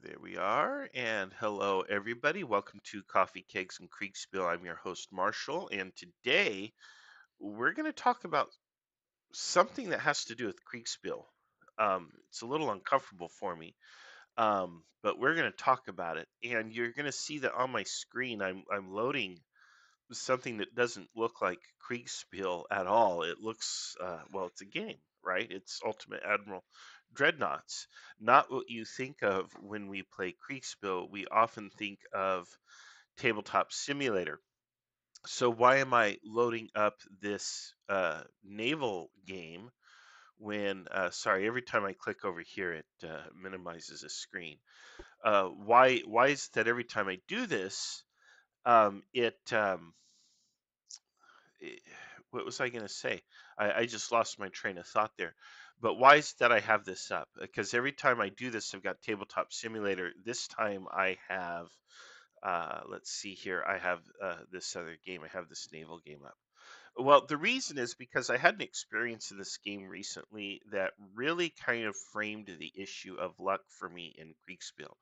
There we are. And hello, everybody. Welcome to Coffee, Kegs, and Kriegsspiel. I'm your host, Marshall. And today we're going to talk about something that has to do with Kriegsspiel. It's a little uncomfortable for me, but we're going to talk about it. And you're going to see that on my screen, I'm loading something that doesn't look like Kriegspiel at all. It looks, well, it's a game, right? It's Ultimate Admiral Dreadnoughts. Not what you think of when we play Kriegspiel. We often think of Tabletop Simulator. So why am I loading up this naval game when, sorry, every time I click over here, it minimizes the screen. Why is it that every time I do this, it eh, what was I going to say? I just lost my train of thought there. But why is it that I have this up? Because every time I do this, I've got Tabletop Simulator. This time I have, let's see here, I have this other game. I have this naval game up. Well, the reason is because I had an experience in this game recently that really kind of framed the issue of luck for me in Kriegspiel.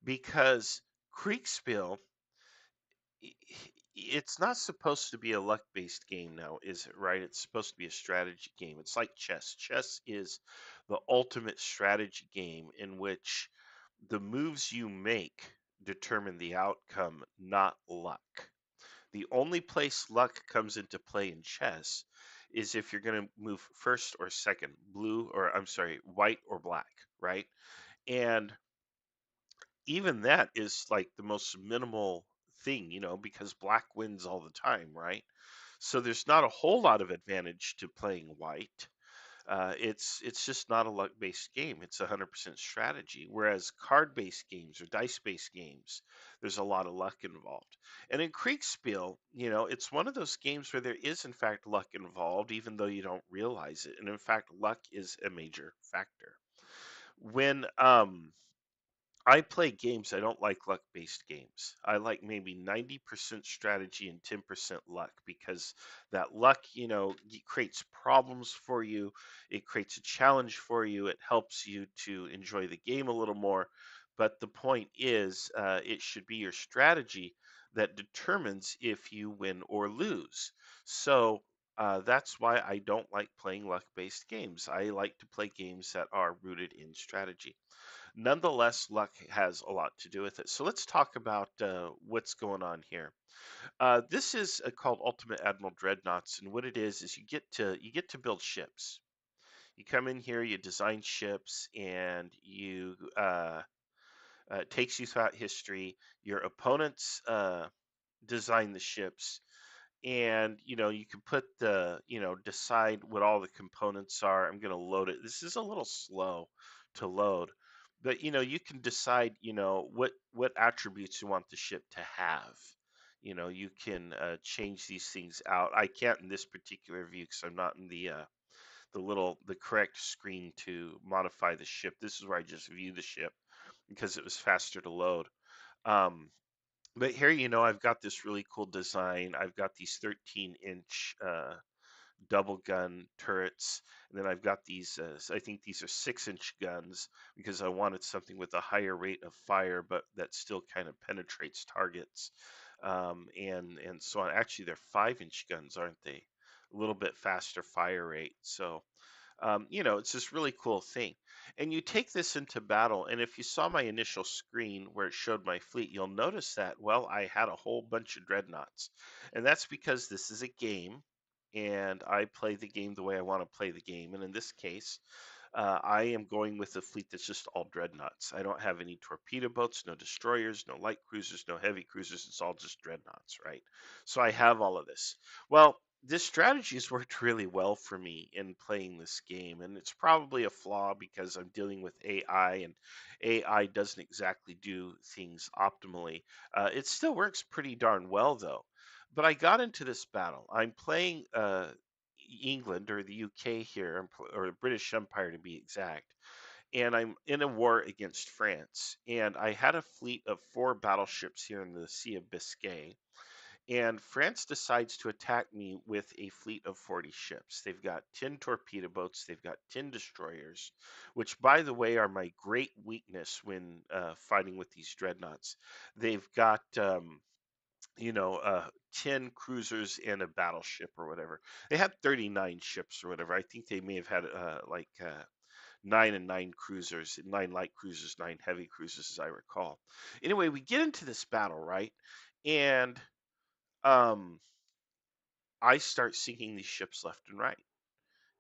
Because Kriegspiel it's not supposed to be a luck-based game now, is it? Right? It's supposed to be a strategy game. It's like chess. Chess is the ultimate strategy game in which the moves you make determine the outcome, not luck. The only place luck comes into play in chess is if you're going to move first or second, blue or I'm sorry, white or black, right? And even that is like the most minimal thing, because black wins all the time, right? So there's not a whole lot of advantage to playing white. It's just not a luck-based game. It's 100% strategy. Whereas card-based games or dice-based games, there's a lot of luck involved. And in Kriegspiel, it's one of those games where there is in fact luck involved, even though you don't realize it. And in fact, luck is a major factor. When I play games. I don't like luck-based games. I like maybe 90% strategy and 10% luck because that luck, it creates problems for you. It creates a challenge for you. It helps you to enjoy the game a little more. But the point is, it should be your strategy that determines if you win or lose. So that's why I don't like playing luck-based games. I like to play games that are rooted in strategy. Nonetheless, luck has a lot to do with it. So let's talk about what's going on here. This is called Ultimate Admiral Dreadnoughts, and what it is you get to build ships. You come in here, you design ships, and you it takes you throughout history. Your opponents design the ships, and you can put the decide what all the components are. I'm going to load it. This is a little slow to load, but you can decide what attributes you want the ship to have. You can change these things out. I can't in this particular view because I'm not in the correct screen to modify the ship. This is where I just view the ship because it was faster to load. um, but here, I've got this really cool design. I've got these 13-inch double gun turrets, and then I've got these. I think these are 6-inch guns because I wanted something with a higher rate of fire, but that still kind of penetrates targets. And so on. Actually, they're 5-inch guns, aren't they? A little bit faster fire rate. So it's this really cool thing. And you take this into battle, and if you saw my initial screen where it showed my fleet, you'll notice that, well, I had a whole bunch of dreadnoughts. And that's because this is a game, and I play the game the way I want to play the game. And in this case, I am going with a fleet that's just all dreadnoughts. I don't have any torpedo boats, no destroyers, no light cruisers, no heavy cruisers. It's all just dreadnoughts, right? So I have all of this. Well, this strategy has worked really well for me in playing this game, and it's probably a flaw because I'm dealing with AI, and AI doesn't exactly do things optimally. It still works pretty darn well, though. But I got into this battle. I'm playing England or the UK here, or the British Empire to be exact, and I'm in a war against France. And I had a fleet of 4 battleships here in the Sea of Biscay, And France decides to attack me with a fleet of 40 ships. They've got 10 torpedo boats, they've got 10 destroyers, which, by the way, are my great weakness when fighting with these dreadnoughts. They've got, 10 cruisers and a battleship or whatever. They had 39 ships or whatever. I think they may have had nine and nine cruisers, nine light cruisers, nine heavy cruisers, as I recall. Anyway, we get into this battle, right? And um, I start sinking these ships left and right.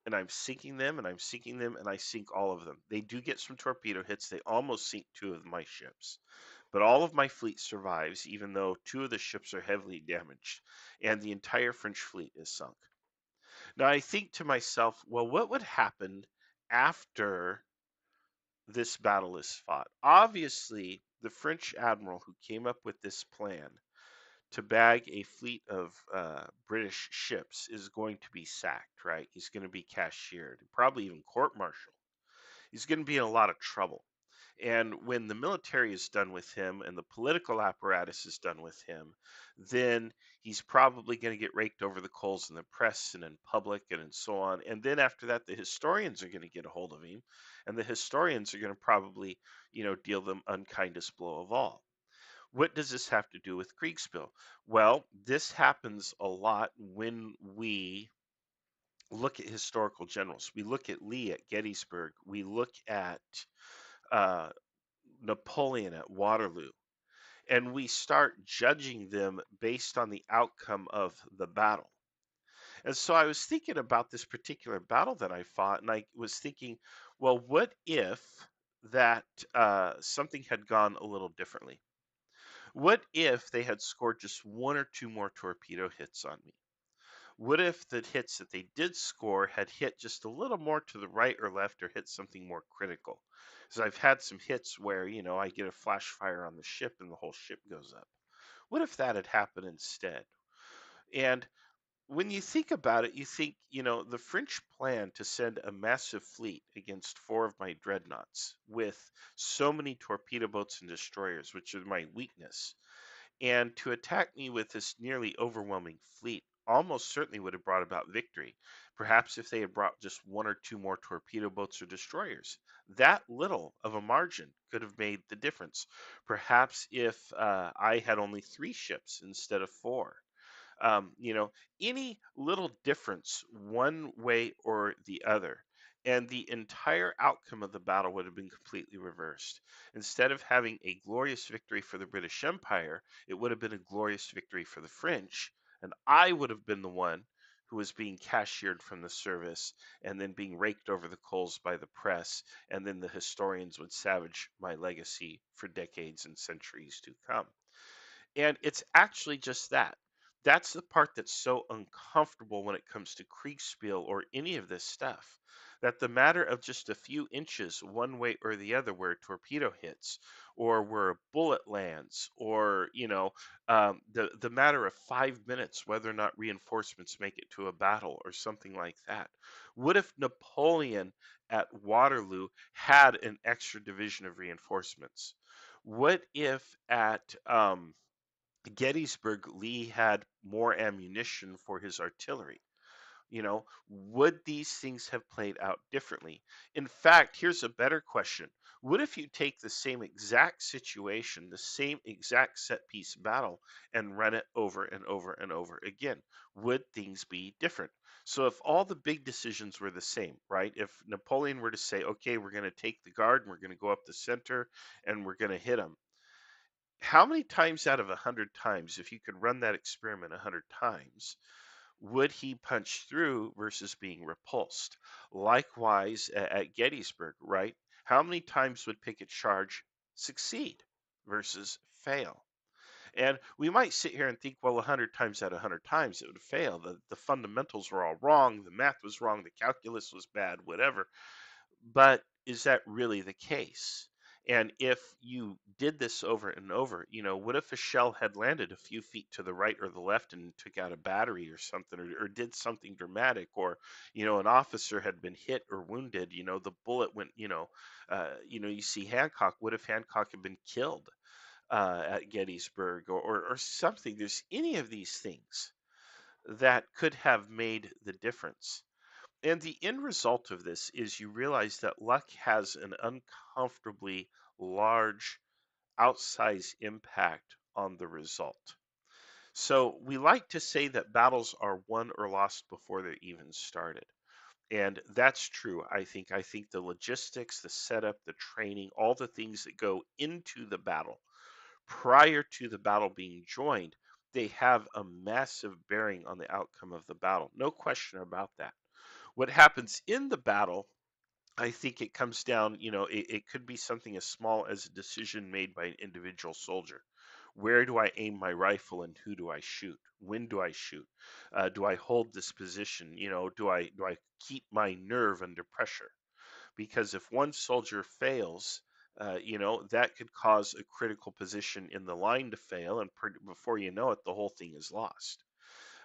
And I'm sinking them and I'm sinking them and I sink all of them. They do get some torpedo hits. They almost sink two of my ships. But all of my fleet survives, even though two of the ships are heavily damaged, and the entire French fleet is sunk. Now I think to myself, well, what would happen after this battle is fought? Obviously, the French admiral who came up with this plan to bag a fleet of British ships is going to be sacked, right? He's going to be cashiered, probably even court-martialed. He's going to be in a lot of trouble. And when the military is done with him and the political apparatus is done with him, then he's probably going to get raked over the coals in the press and in public and so on. And then after that, the historians are going to get a hold of him, and the historians are going to probably, deal them unkindest blow of all. What does this have to do with Kriegsspiel? Well, this happens a lot when we look at historical generals. We look at Lee at Gettysburg. We look at uh, Napoleon at Waterloo, and we start judging them based on the outcome of the battle. And so I was thinking about this particular battle that I fought, and I was thinking, well, what if that something had gone a little differently? What if they had scored just one or two more torpedo hits on me? What if the hits that they did score had hit just a little more to the right or left or hit something more critical? Because I've had some hits where, I get a flash fire on the ship and the whole ship goes up. What if that had happened instead? And when you think about it, you think, the French plan to send a massive fleet against four of my dreadnoughts with so many torpedo boats and destroyers, which are my weakness, and to attack me with this nearly overwhelming fleet almost certainly would have brought about victory. Perhaps if they had brought just one or two more torpedo boats or destroyers. That little of a margin could have made the difference. Perhaps if I had only three ships instead of four, um, you know, any little difference one way or the other, and the entire outcome of the battle would have been completely reversed. Instead of having a glorious victory for the British Empire, it would have been a glorious victory for the French, and I would have been the one who was being cashiered from the service and then being raked over the coals by the press, and then the historians would savage my legacy for decades and centuries to come. And it's actually just that. That's the part that's so uncomfortable when it comes to Kriegsspiel or any of this stuff. That the matter of just a few inches one way or the other where a torpedo hits, or where a bullet lands, or the matter of 5 minutes whether or not reinforcements make it to a battle or something like that. What if Napoleon at Waterloo had an extra division of reinforcements? What if at Gettysburg, Lee had more ammunition for his artillery? Would these things have played out differently? In fact, here's a better question. What if you take the same exact situation, the same exact set piece battle, and run it over and over and over again? Would things be different? So, if all the big decisions were the same, right? If Napoleon were to say, okay, we're going to take the guard and we're going to go up the center and we're going to hit them, how many times out of 100 times, if you could run that experiment 100 times, would he punch through versus being repulsed? Likewise, at Gettysburg, right? How many times would Pickett's charge succeed versus fail? And we might sit here and think, well, 100 times out of 100 times it would fail. The fundamentals were all wrong. The math was wrong. The calculus was bad, whatever. But is that really the case? And if you did this over and over, what if a shell had landed a few feet to the right or the left and took out a battery or something, or did something dramatic, or an officer had been hit or wounded, the bullet went, you see Hancock. What if Hancock had been killed? at Gettysburg or something. There's any of these things that could have made the difference. And the end result of this is you realize that luck has an uncomfortably large, outsized impact on the result. So we like to say that battles are won or lost before they're even started. And that's true. I think the logistics, the setup, the training, all the things that go into the battle prior to the battle being joined, they have a massive bearing on the outcome of the battle. No question about that. What happens in the battle, I think it comes down, it could be something as small as a decision made by an individual soldier. Where do I aim my rifle and who do I shoot? When do I shoot? Do I hold this position? Do I keep my nerve under pressure? Because if one soldier fails, that could cause a critical position in the line to fail, and before you know it, the whole thing is lost.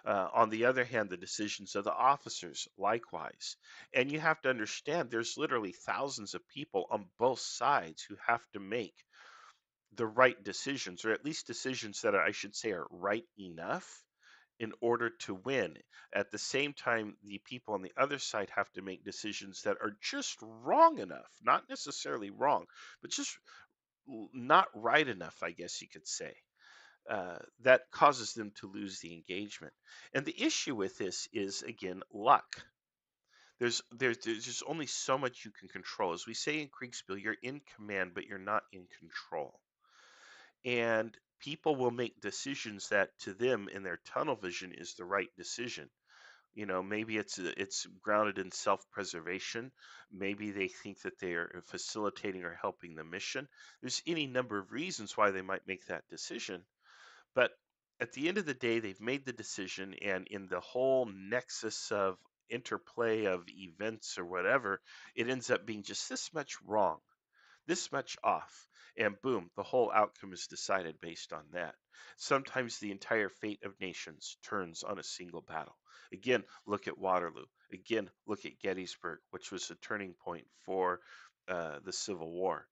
On the other hand, the decisions of the officers, likewise. And you have to understand there's literally thousands of people on both sides who have to make the right decisions, or at least decisions that I should say are right enough in order to win. At the same time, the people on the other side have to make decisions that are just wrong enough, not necessarily wrong, but just not right enough, I guess you could say, that causes them to lose the engagement. And the issue with this is, again, luck. There's just only so much you can control. As we say in Kriegsspiel, you're in command, but you're not in control. And people will make decisions that to them in their tunnel vision is the right decision. Maybe it's grounded in self-preservation. Maybe they think that they are facilitating or helping the mission. There's any number of reasons why they might make that decision. But at the end of the day, they've made the decision, and in the whole nexus of interplay of events or whatever, it ends up being just this much wrong, this much off, and boom, the whole outcome is decided based on that. Sometimes the entire fate of nations turns on a single battle. Again, look at Waterloo. Again, look at Gettysburg, which was a turning point for the Civil War.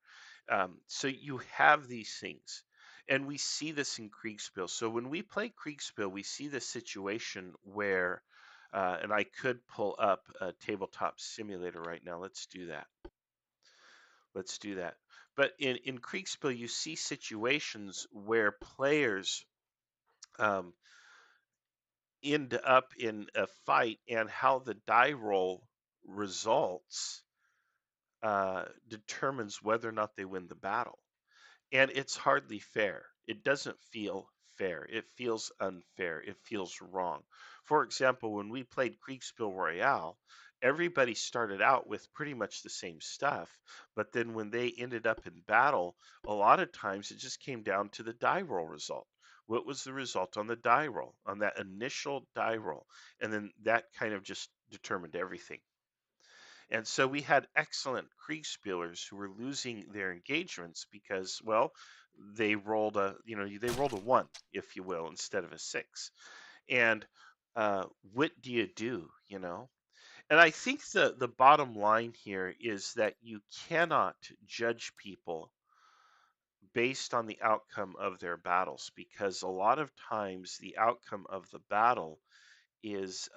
So you have these things. And we see this in Kriegspiel. So when we play Kriegspiel, we see the situation where, and I could pull up a tabletop simulator right now. Let's do that. Let's do that. But in Kriegspiel, you see situations where players um, end up in a fight and how the die roll results determines whether or not they win the battle. And it's hardly fair. It doesn't feel fair. It feels unfair. It feels wrong. For example, when we played Kriegsspiel Royale, everybody started out with pretty much the same stuff, but then when they ended up in battle, a lot of times it just came down to the die roll result. What was the result on the die roll, on that initial die roll? And then that kind of just determined everything. And so we had excellent Kriegspielers who were losing their engagements because, well, they rolled a one, if you will, instead of a six. And what do you do, And I think the bottom line here is that you cannot judge people based on the outcome of their battles because a lot of times the outcome of the battle is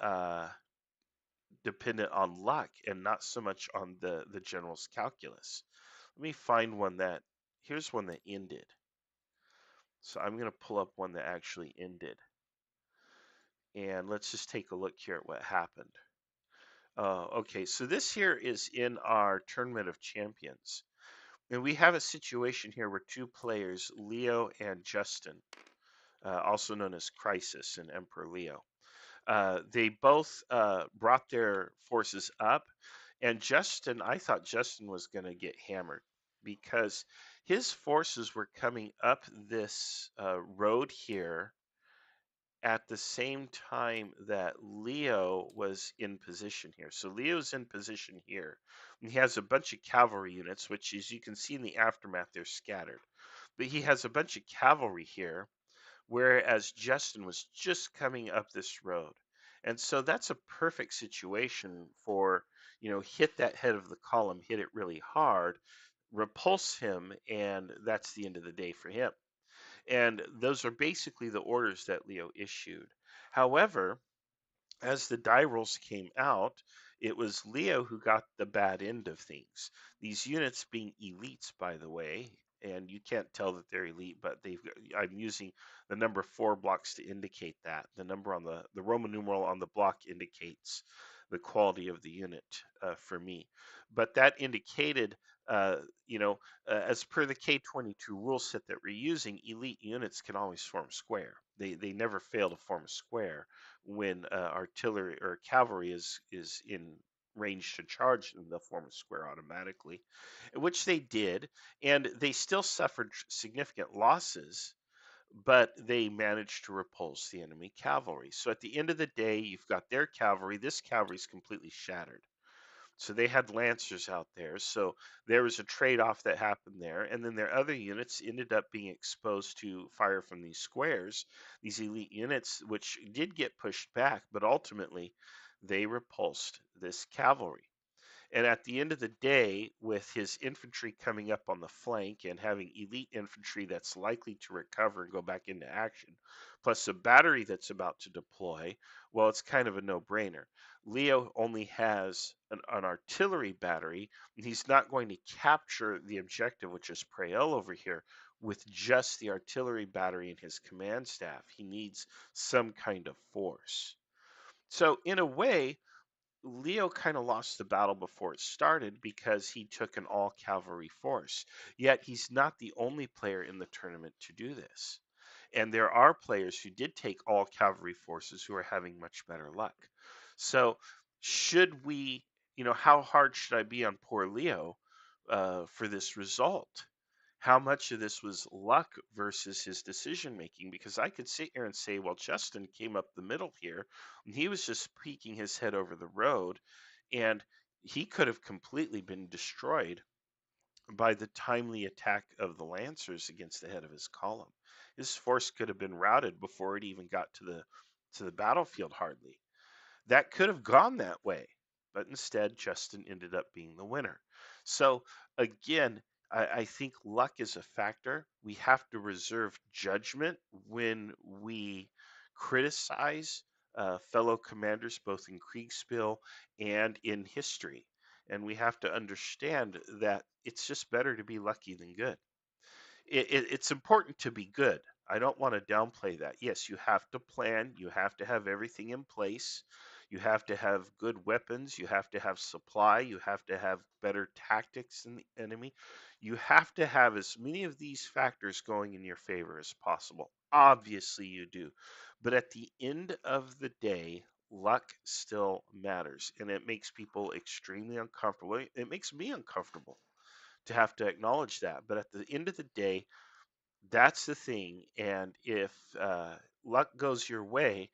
dependent on luck and not so much on the general's calculus. Let me find one that here's one that ended. So I'm going to pull up one that actually ended. And let's just take a look here at what happened. Okay, so this here is in our Tournament of Champions. And we have a situation here where two players, Leo and Justin, also known as Crisis and Emperor Leo, they both brought their forces up, and I thought Justin was going to get hammered because his forces were coming up this road here at the same time that Leo was in position here. So Leo's in position here. And he has a bunch of cavalry units, which, as you can see in the aftermath, they're scattered. But he has a bunch of cavalry here whereas Justin was just coming up this road. And so that's a perfect situation for, hit that head of the column, hit it really hard, repulse him, and that's the end of the day for him. And those are basically the orders that Leo issued. However, as the die rolls came out, it was Leo who got the bad end of things. These units being elites, by the way, and you can't tell that they're elite, but I'm using the number 4 blocks to indicate that. The number on the Roman numeral on the block indicates the quality of the unit for me. But that indicated, uh, you know, as per the K22 rule set that we're using, elite units can always form square. They never fail to form a square when artillery or cavalry is in range to charge them, they'll form a square automatically, which they did, and they still suffered significant losses, but they managed to repulse the enemy cavalry. So at the end of the day, you've got their cavalry. This cavalry is completely shattered. So they had lancers out there. So there was a trade-off that happened there. And then their other units ended up being exposed to fire from these squares, these elite units, which did get pushed back, but ultimately they repulsed this cavalry. And at the end of the day, with his infantry coming up on the flank and having elite infantry that's likely to recover and go back into action, plus a battery that's about to deploy, well, it's kind of a no brainer. Leo only has an artillery battery, and he's not going to capture the objective, which is Prael over here, with just the artillery battery and his command staff. He needs some kind of force. So, in a way, Leo kind of lost the battle before it started because he took an all cavalry force. Yet he's not the only player in the tournament to do this. And there are players who did take all cavalry forces who are having much better luck. So, should we, how hard should I be on poor Leo for this result? How much of this was luck versus his decision making? Because I could sit here and say, well, Justin came up the middle here, and he was just peeking his head over the road, and he could have completely been destroyed by the timely attack of the Lancers against the head of his column. His force could have been routed before it even got to the battlefield hardly. That could have gone that way, but instead Justin ended up being the winner. So again, I think luck is a factor. We have to reserve judgment when we criticize fellow commanders, both in Kriegsspiel and in history. And we have to understand that it's just better to be lucky than good. It's important to be good. I don't want to downplay that. Yes, you have to plan, you have to have everything in place, you have to have good weapons, you have to have supply, you have to have better tactics than the enemy. You have to have as many of these factors going in your favor as possible. Obviously, you do. But at the end of the day, luck still matters, and it makes people extremely uncomfortable. It makes me uncomfortable to have to acknowledge that. But at the end of the day, that's the thing. And if luck goes your way,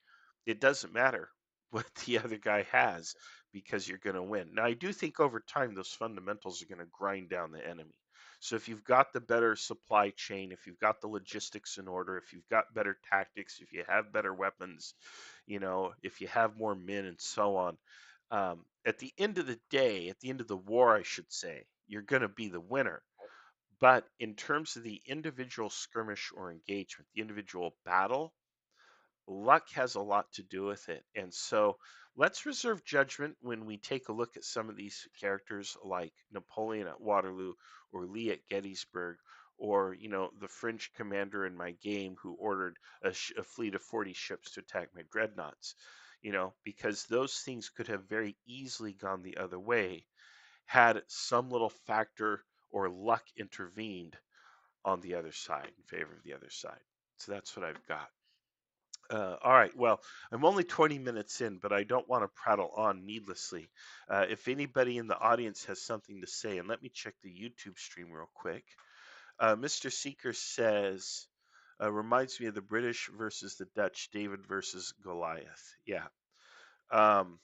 it doesn't matter what the other guy has because you're going to win. Now, I do think over time those fundamentals are going to grind down the enemy. So if you've got the better supply chain, if you've got the logistics in order, if you've got better tactics, if you have better weapons, if you have more men and so on, at the end of the day, at the end of the war, I should say, you're going to be the winner. But in terms of the individual skirmish or engagement, the individual battle, luck has a lot to do with it. And so let's reserve judgment when we take a look at some of these characters like Napoleon at Waterloo or Lee at Gettysburg or, the French commander in my game who ordered a fleet of 40 ships to attack my dreadnoughts, because those things could have very easily gone the other way had some little factor or luck intervened on the other side in favor of the other side. So that's what I've got. All right. Well, I'm only 20 minutes in, but I don't want to prattle on needlessly. If anybody in the audience has something to say, and let me check the YouTube stream real quick. Mr. Seeker says, reminds me of the British versus the Dutch, David versus Goliath. Yeah. Um,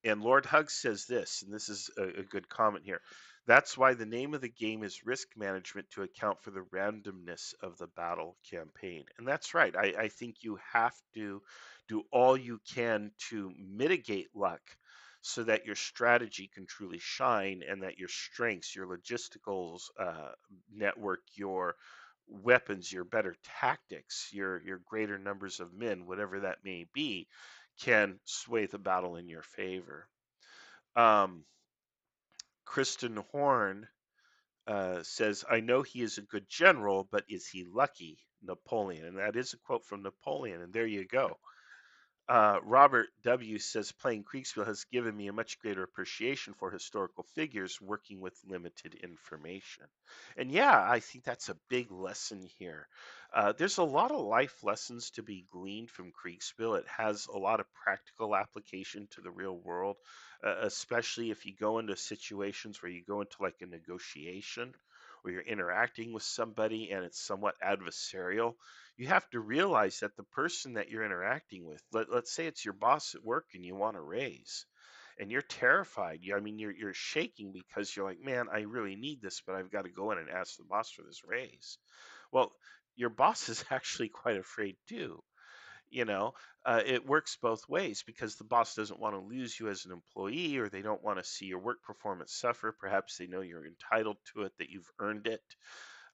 And Lord Hug says this, and this is a good comment here. That's why the name of the game is risk management to account for the randomness of the battle campaign. And that's right. I think you have to do all you can to mitigate luck so that your strategy can truly shine and that your strengths, your logistical network, your weapons, your better tactics, your greater numbers of men, whatever that may be, can sway the battle in your favor. Um, Kristen Horn says, I know he is a good general, but is he lucky? Napoleon. And that is a quote from Napoleon. And there you go. Robert W. says, playing Kriegsspiel has given me a much greater appreciation for historical figures working with limited information. And yeah, I think that's a big lesson here. There's a lot of life lessons to be gleaned from Kriegsspiel. It has a lot of practical application to the real world, especially if you go into situations where you go into like a negotiation or you're interacting with somebody and it's somewhat adversarial. You have to realize that the person that you're interacting with, let's say it's your boss at work and you want a raise and you're terrified. I mean, you're shaking because you're like, man, I really need this, but I've got to go in and ask the boss for this raise. Well, your boss is actually quite afraid too. You know, it works both ways because the boss doesn't want to lose you as an employee, or they don't want to see your work performance suffer. Perhaps they know you're entitled to it, that you've earned it.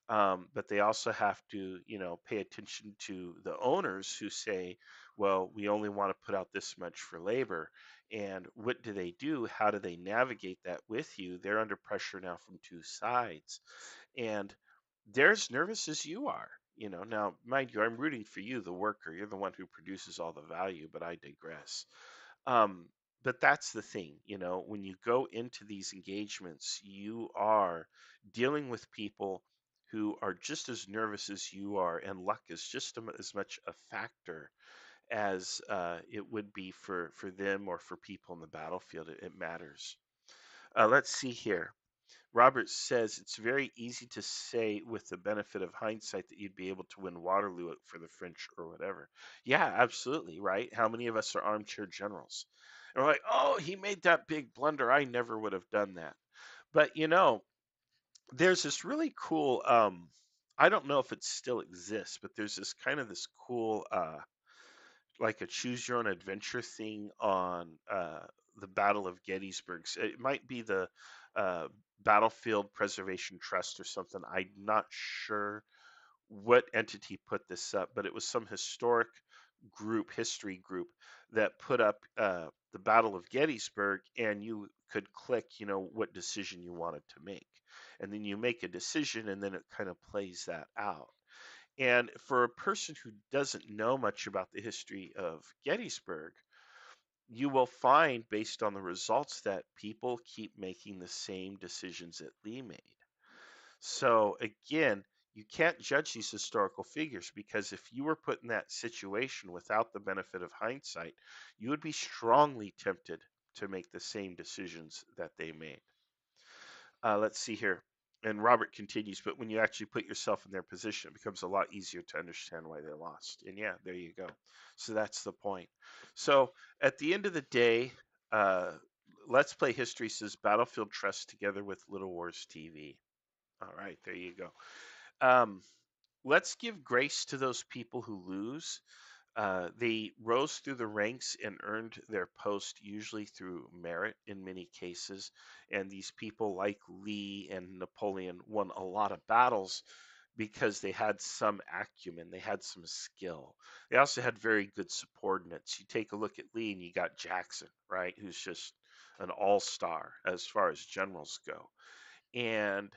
But they also have to, pay attention to the owners who say, well, we only want to put out this much for labor. And what do they do? How do they navigate that with you? They're under pressure now from two sides. And they're as nervous as you are. Now, mind you, I'm rooting for you, the worker. You're the one who produces all the value, but I digress. Um, but that's the thing, when you go into these engagements, you are dealing with people who are just as nervous as you are, and luck is just as much a factor as it would be for them or for people in the battlefield. It matters. Let's see here. Robert says it's very easy to say with the benefit of hindsight that you'd be able to win Waterloo for the French or whatever. Yeah, absolutely, right? How many of us are armchair generals? And we're like, oh, he made that big blunder. I never would have done that. But there's this really cool I don't know if it still exists, but there's this cool like a choose your own adventure thing on the Battle of Gettysburg. So it might be the uh, Battlefield Preservation Trust or something. I'm not sure what entity put this up, but it was some historic history group that put up the Battle of Gettysburg, and you could click, what decision you wanted to make. And then you make a decision, and then it kind of plays that out. And for a person who doesn't know much about the history of Gettysburg, you will find, based on the results, that people keep making the same decisions that Lee made. So, again, you can't judge these historical figures because if you were put in that situation without the benefit of hindsight, you would be strongly tempted to make the same decisions that they made. Let's see here. And Robert continues, but when you actually put yourself in their position, it becomes a lot easier to understand why they lost. And yeah, there you go. So that's the point. So at the end of the day, uh, Let's Play History says Battlefield Trust together with Little Wars TV. All right, there you go. Um, let's give grace to those people who lose. They rose through the ranks and earned their post, usually through merit in many cases. And these people, like Lee and Napoleon, won a lot of battles because they had some acumen, they had some skill. They also had very good subordinates. You take a look at Lee, and you got Jackson, right, who's just an all star as far as generals go. And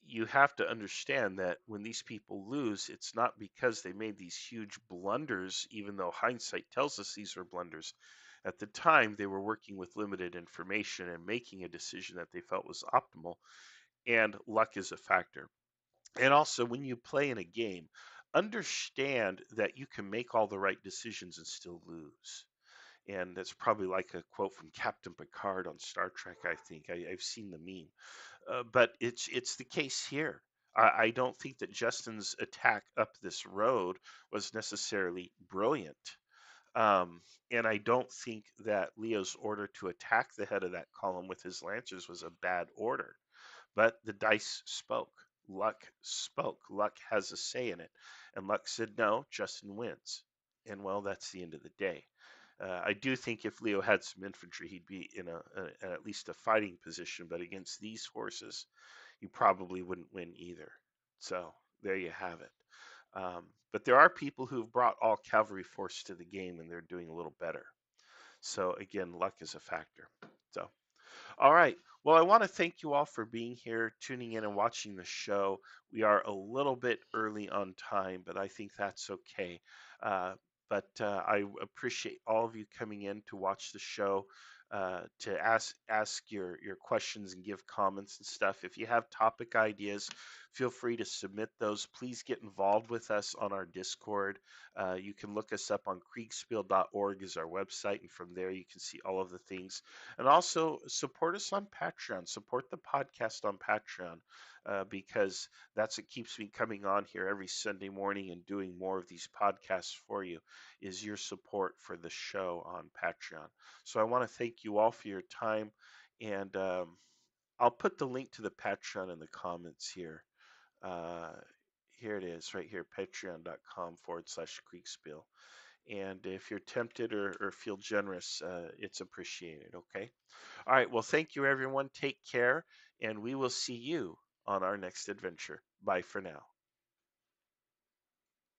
you have to understand that when these people lose, it's not because they made these huge blunders, even though hindsight tells us these were blunders. At the time, they were working with limited information and making a decision that they felt was optimal, and luck is a factor. And also, when you play in a game, understand that you can make all the right decisions and still lose. And that's probably like a quote from Captain Picard on Star Trek, I think. I've seen the meme. But it's the case here. I don't think that Justin's attack up this road was necessarily brilliant. Um, and I don't think that Leo's order to attack the head of that column with his lancers was a bad order. But the dice spoke. Luck spoke. Luck has a say in it. And Luck said, no, Justin wins. And well, that's the end of the day. I do think if Leo had some infantry, he'd be in at least a fighting position. But against these horses, you probably wouldn't win either. So there you have it. But there are people who've brought all cavalry force to the game and they're doing a little better. So again, luck is a factor. So all right. Well, I want to thank you all for being here, tuning in, and watching the show. We are a little bit early on time, but I think that's okay. Uh, but I appreciate all of you coming in to watch the show, to ask your questions and give comments and stuff. If you have topic ideas, feel free to submit those. Please get involved with us on our Discord. You can look us up on Kriegsspiel.org is our website, and from there you can see all of the things, and also support us on Patreon. Support the podcast on Patreon, because that's what keeps me coming on here every Sunday morning and doing more of these podcasts for you, is your support for the show on Patreon. So I want to thank you all for your time. And I'll put the link to the Patreon in the comments here. Uh, Here it is right here, patreon.com/Kriegspiel. And if you're tempted or feel generous, it's appreciated. Okay. All right. Well, thank you, everyone. Take care, and we will see you on our next adventure. Bye for now.